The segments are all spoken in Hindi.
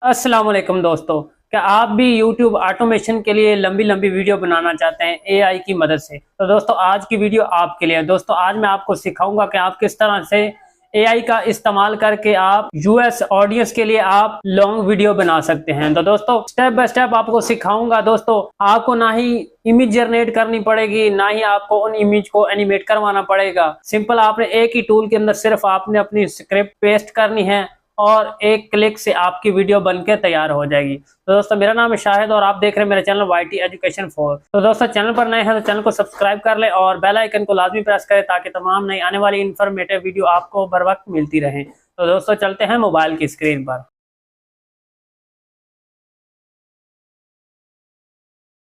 अस्सलाम वालेकुम दोस्तों, क्या आप भी YouTube ऑटोमेशन के लिए लंबी लंबी वीडियो बनाना चाहते हैं AI की मदद से? तो दोस्तों आज की वीडियो आपके लिए है। दोस्तों आज मैं आपको सिखाऊंगा कि आप किस तरह से AI का इस्तेमाल करके आप US ऑडियंस के लिए आप लॉन्ग वीडियो बना सकते हैं। तो दोस्तों स्टेप बाय स्टेप आपको सिखाऊंगा। दोस्तों आपको ना ही इमेज जनरेट करनी पड़ेगी, ना ही आपको उन इमेज को एनिमेट करवाना पड़ेगा। सिंपल आपने एक ही टूल के अंदर सिर्फ आपने अपनी स्क्रिप्ट पेस्ट करनी है और एक क्लिक से आपकी वीडियो बनके तैयार हो जाएगी। तो दोस्तों मेरा नाम है शाहिद और आप देख रहे हैं मेरा चैनल YT एजुकेशन 4। तो दोस्तों चैनल पर नए हैं तो चैनल को सब्सक्राइब कर ले और बेल आइकन को लाजमी प्रेस करें ताकि तमाम नई आने वाली इन्फॉर्मेटिव वीडियो आपको बर वक्त मिलती रहे। तो दोस्तों चलते हैं मोबाइल की स्क्रीन पर।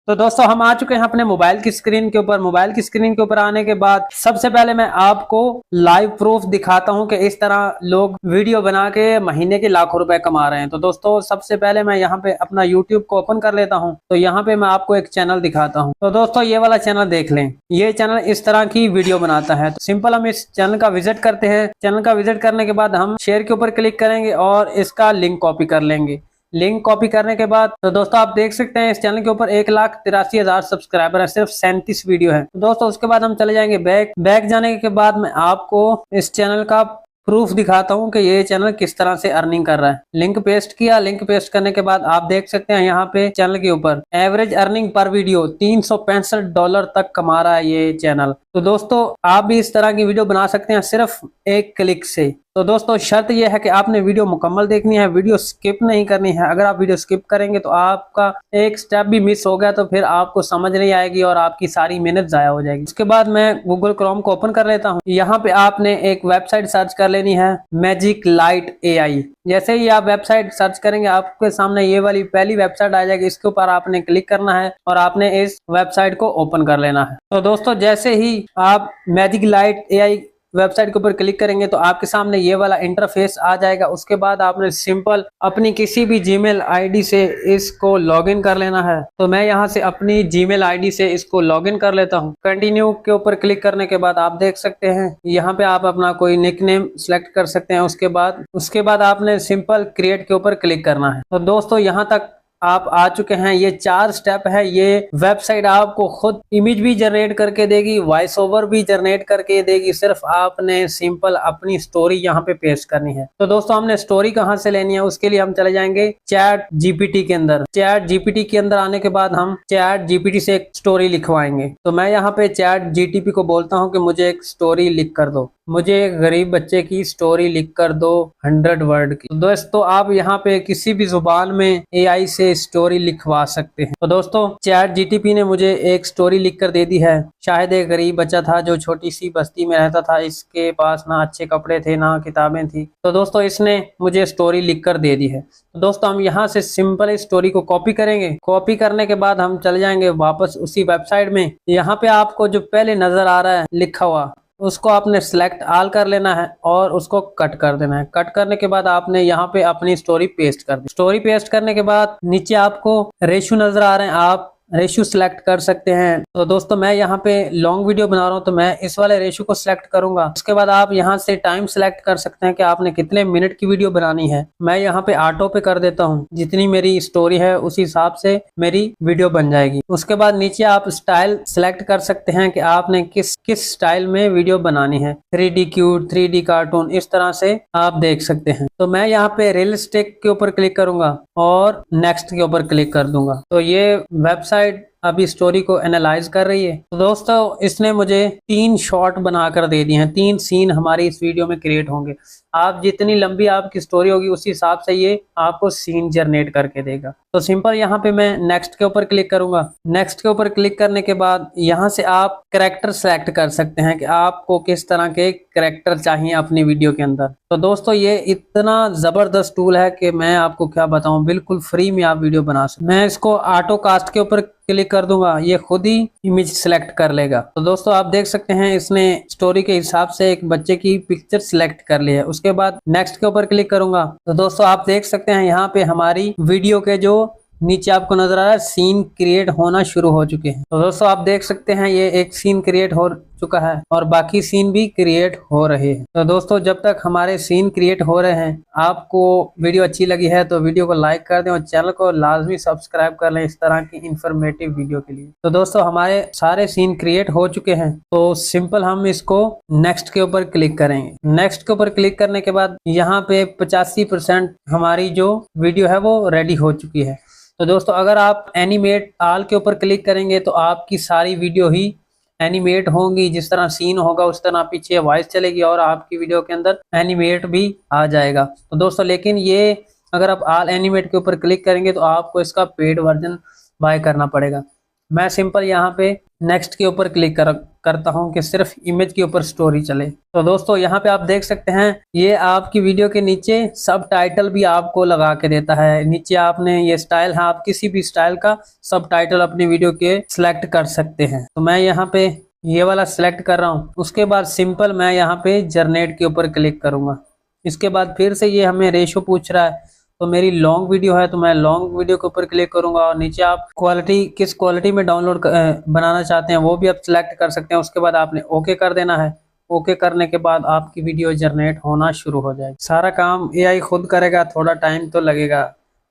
तो दोस्तों हम आ चुके हैं अपने मोबाइल की स्क्रीन के ऊपर। मोबाइल की स्क्रीन के ऊपर आने के बाद सबसे पहले मैं आपको लाइव प्रूफ दिखाता हूं कि इस तरह लोग वीडियो बना के महीने के लाखों रुपए कमा रहे हैं। तो दोस्तों सबसे पहले मैं यहाँ पे अपना YouTube को ओपन कर लेता हूं। तो यहाँ पे मैं आपको एक चैनल दिखाता हूँ। तो दोस्तों ये वाला चैनल देख लें, ये चैनल इस तरह की वीडियो बनाता है। तो सिंपल हम इस चैनल का विजिट करते हैं। चैनल का विजिट करने के बाद हम शेयर के ऊपर क्लिक करेंगे और इसका लिंक कॉपी कर लेंगे। लिंक कॉपी करने के बाद तो दोस्तों आप देख सकते हैं इस चैनल के ऊपर 1,83,000 सब्सक्राइबर है, सिर्फ 37 वीडियो है। तो दोस्तों उसके बाद हम चले जाएंगे बैक जाने के बाद मैं आपको इस चैनल का प्रूफ दिखाता हूं कि ये चैनल किस तरह से अर्निंग कर रहा है। लिंक पेस्ट किया, लिंक पेस्ट करने के बाद आप देख सकते हैं यहाँ पे चैनल के ऊपर एवरेज अर्निंग पर वीडियो $365 तक कमा रहा है ये चैनल। तो दोस्तों आप भी इस तरह की वीडियो बना सकते हैं सिर्फ एक क्लिक से। तो दोस्तों शर्त यह है कि आपने वीडियो मुकम्मल देखनी है, वीडियो स्किप नहीं करनी है। अगर आप वीडियो स्किप करेंगे तो आपका एक स्टेप भी मिस हो गया तो फिर आपको समझ नहीं आएगी और आपकी सारी मेहनत जाया हो जाएगी। उसके बाद मैं गूगल क्रोम को ओपन कर लेता हूँ। यहाँ पे आपने एक वेबसाइट सर्च कर लेनी है, मैजिक लाइट AI। जैसे ही आप वेबसाइट सर्च करेंगे आपके सामने ये वाली पहली वेबसाइट आ जाएगी। इसके ऊपर आपने क्लिक करना है और आपने इस वेबसाइट को ओपन कर लेना है। तो दोस्तों जैसे ही आप मैजिक लाइट AI वेबसाइट के ऊपर क्लिक करेंगे तो आपके सामने ये वाला इंटरफेस आ जाएगा। उसके बाद आपने सिंपल अपनी किसी भी जीमेल आईडी से इसको लॉगिन कर लेना है। तो मैं यहाँ से अपनी जीमेल आईडी से इसको लॉगिन कर लेता हूँ। कंटिन्यू के ऊपर क्लिक करने के बाद आप देख सकते हैं यहाँ पे आप अपना कोई निकनेम सिलेक्ट कर सकते हैं। उसके बाद आपने सिंपल क्रिएट के ऊपर क्लिक करना है। तो दोस्तों यहाँ तक आप आ चुके हैं। ये 4 स्टेप है। ये वेबसाइट आपको खुद इमेज भी जनरेट करके देगी, वॉइस ओवर भी जनरेट करके देगी। सिर्फ आपने सिंपल अपनी स्टोरी यहाँ पे पेस्ट करनी है। तो दोस्तों हमने स्टोरी कहाँ से लेनी है उसके लिए हम चले जाएंगे चैट GPT के अंदर। चैट GPT के अंदर आने के बाद हम चैट GPT से एक स्टोरी लिखवाएंगे। तो मैं यहाँ पे चैट GTP को बोलता हूँ कि मुझे एक स्टोरी लिख कर दो, मुझे एक गरीब बच्चे की स्टोरी लिख कर दो 100 वर्ड की। तो दोस्तों आप यहाँ पे किसी भी जुबान में AI से स्टोरी लिखवा सकते हैं। तो दोस्तों चैट GTP ने मुझे एक स्टोरी लिख कर दे दी है। शायद एक गरीब बच्चा था जो छोटी सी बस्ती में रहता था, इसके पास ना अच्छे कपड़े थे ना किताबें थी। तो दोस्तों इसने मुझे स्टोरी लिख कर दे दी है। तो दोस्तों हम यहाँ से सिंपल स्टोरी को कॉपी करेंगे। कॉपी करने के बाद हम चले जाएंगे वापस उसी वेबसाइट में। यहाँ पे आपको जो पहले नजर आ रहा है लिखा हुआ, उसको आपने सेलेक्ट ऑल कर लेना है और उसको कट कर देना है। कट करने के बाद आपने यहाँ पे अपनी स्टोरी पेस्ट कर दी। स्टोरी पेस्ट करने के बाद नीचे आपको रेशियो नजर आ रहे हैं, आप रेशियो सिलेक्ट कर सकते हैं। तो दोस्तों मैं यहाँ पे लॉन्ग वीडियो बना रहा हूँ तो मैं इस वाले रेशियो को सिलेक्ट करूंगा। उसके बाद आप यहाँ से टाइम सिलेक्ट कर सकते हैं कि आपने कितने मिनट की वीडियो बनानी है। मैं यहाँ पे ऑटो पे कर देता हूँ, जितनी मेरी स्टोरी है उसी हिसाब से मेरी वीडियो बन जाएगी। उसके बाद नीचे आप स्टाइल सिलेक्ट कर सकते हैं कि आपने किस स्टाइल में वीडियो बनानी है, 3D क्यूट, 3D कार्टून, इस तरह से आप देख सकते हैं। तो मैं यहाँ पे रियलिस्टिक के ऊपर क्लिक करूंगा और नेक्स्ट के ऊपर क्लिक कर दूंगा। तो ये वेबसाइट अभी स्टोरी को एनालाइज कर रही है। तो दोस्तों इसने मुझे 3 शॉट बनाकर दे दिए हैं, 3 सीन हमारी इस वीडियो में क्रिएट होंगे। आप जितनी लंबी आपकी स्टोरी होगी उसी हिसाब से ये आपको सीन जनरेट करके देगा। तो सिंपल यहाँ पे मैं नेक्स्ट के ऊपर क्लिक करूंगा। नेक्स्ट के ऊपर क्लिक करने के बाद यहाँ से आप कैरेक्टर सेलेक्ट कर सकते हैं कि आपको किस तरह के कैरेक्टर चाहिए अपनी वीडियो के अंदर। तो दोस्तों ये इतना जबरदस्त टूल है कि मैं आपको क्या बताऊं, बिल्कुल फ्री में आप वीडियो बना सकते। मैं इसको ऑटो कास्ट के ऊपर क्लिक कर दूंगा, ये खुद ही इमेज सिलेक्ट कर लेगा। तो दोस्तों आप देख सकते हैं इसने स्टोरी के हिसाब से एक बच्चे की पिक्चर सिलेक्ट कर ली है। उसके बाद नेक्स्ट के ऊपर क्लिक करूंगा। तो दोस्तों आप देख सकते हैं यहाँ पे हमारी वीडियो के जो नीचे आपको नजर आ रहा है सीन क्रिएट होना शुरू हो चुके हैं। तो दोस्तों आप देख सकते हैं ये एक सीन क्रिएट हो चुका है और बाकी सीन भी क्रिएट हो रहे हैं। तो दोस्तों जब तक हमारे सीन क्रिएट हो रहे हैं, आपको वीडियो अच्छी लगी है तो वीडियो को लाइक कर दें और चैनल को लाजमी सब्सक्राइब कर लें इस तरह की इंफॉर्मेटिव वीडियो के लिए। तो दोस्तों हमारे सारे सीन क्रिएट हो चुके हैं, तो सिंपल हम इसको नेक्स्ट के ऊपर क्लिक करेंगे। नेक्स्ट के ऊपर क्लिक करने के बाद यहाँ पे 85% हमारी जो वीडियो है वो रेडी हो चुकी है। तो दोस्तों अगर आप एनिमेट ऑल के ऊपर क्लिक करेंगे तो आपकी सारी वीडियो ही एनिमेट होंगी, जिस तरह सीन होगा उस तरह पीछे वॉइस चलेगी और आपकी वीडियो के अंदर एनिमेट भी आ जाएगा। तो दोस्तों लेकिन ये अगर आप ऑल एनिमेट के ऊपर क्लिक करेंगे तो आपको इसका पेड वर्जन बाय करना पड़ेगा। मैं सिंपल यहाँ पे नेक्स्ट के ऊपर क्लिक करता हूँ कि सिर्फ इमेज के ऊपर स्टोरी चले। तो दोस्तों यहाँ पे आप देख सकते हैं ये आपकी वीडियो के नीचे सब टाइटल भी आपको लगा के देता है। नीचे आपने ये स्टाइल है, आप किसी भी स्टाइल का सब टाइटल अपनी वीडियो के सिलेक्ट कर सकते हैं। तो मैं यहाँ पे ये वाला सिलेक्ट कर रहा हूँ। उसके बाद सिंपल मैं यहाँ पे जनरेट के ऊपर क्लिक करूंगा। इसके बाद फिर से ये हमें रेशो पूछ रहा है, तो मेरी लॉन्ग वीडियो है तो मैं लॉन्ग वीडियो के ऊपर क्लिक करूंगा और नीचे आप क्वालिटी किस क्वालिटी में डाउनलोड बनाना चाहते हैं वो भी आप सिलेक्ट कर सकते हैं। उसके बाद आपने ओके कर देना है। ओके करने के बाद आपकी वीडियो जनरेट होना शुरू हो जाएगी। सारा काम एआई खुद करेगा, थोड़ा टाइम तो लगेगा,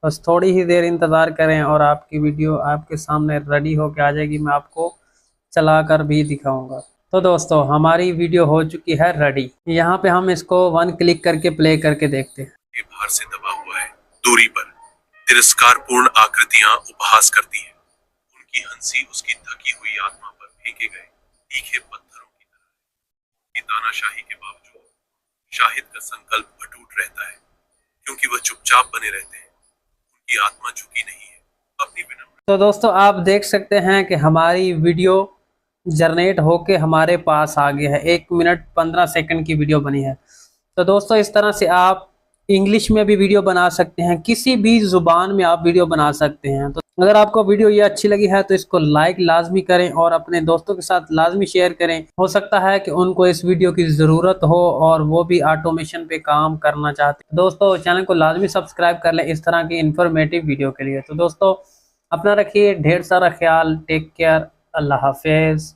बस थोड़ी ही देर इंतज़ार करें और आपकी वीडियो आपके सामने रेडी होकर आ जाएगी। मैं आपको चला कर भी दिखाऊंगा। तो दोस्तों हमारी वीडियो हो चुकी है रेडी। यहाँ पे हम इसको 1 क्लिक करके प्ले करके देखते हैं। बाहर से दबा हुआ है, दूरी पर तिरस्कारपूर्ण आकृतियां उपहास करती हैं। उनकी हंसी उसकी थकी हुई आत्मा पर फेंके गए तीखे पत्थरों की तरह। तानाशाही के बावजूद शाहिद का संकल्प अटूट रहता है, क्योंकि वह चुपचाप बने रहते हैं। उनकी आत्मा झुकी नहीं है, अपनी विनम्रता। तो दोस्तों आप देख सकते हैं कि हमारी वीडियो जनरेट होके हमारे पास आ गया है। 1 मिनट 15 सेकंड की वीडियो बनी है। तो दोस्तों इस तरह से आप इंग्लिश में भी वीडियो बना सकते हैं, किसी भी जुबान में आप वीडियो बना सकते हैं। तो अगर आपको वीडियो ये अच्छी लगी है तो इसको लाइक लाजमी करें और अपने दोस्तों के साथ लाजमी शेयर करें। हो सकता है कि उनको इस वीडियो की ज़रूरत हो और वो भी ऑटोमेशन पे काम करना चाहते हैं। दोस्तों चैनल को लाजमी सब्सक्राइब कर लें इस तरह की इंफॉर्मेटिव वीडियो के लिए। तो दोस्तों अपना रखिए ढेर सारा ख्याल। Take care. अल्लाह हाफिज़।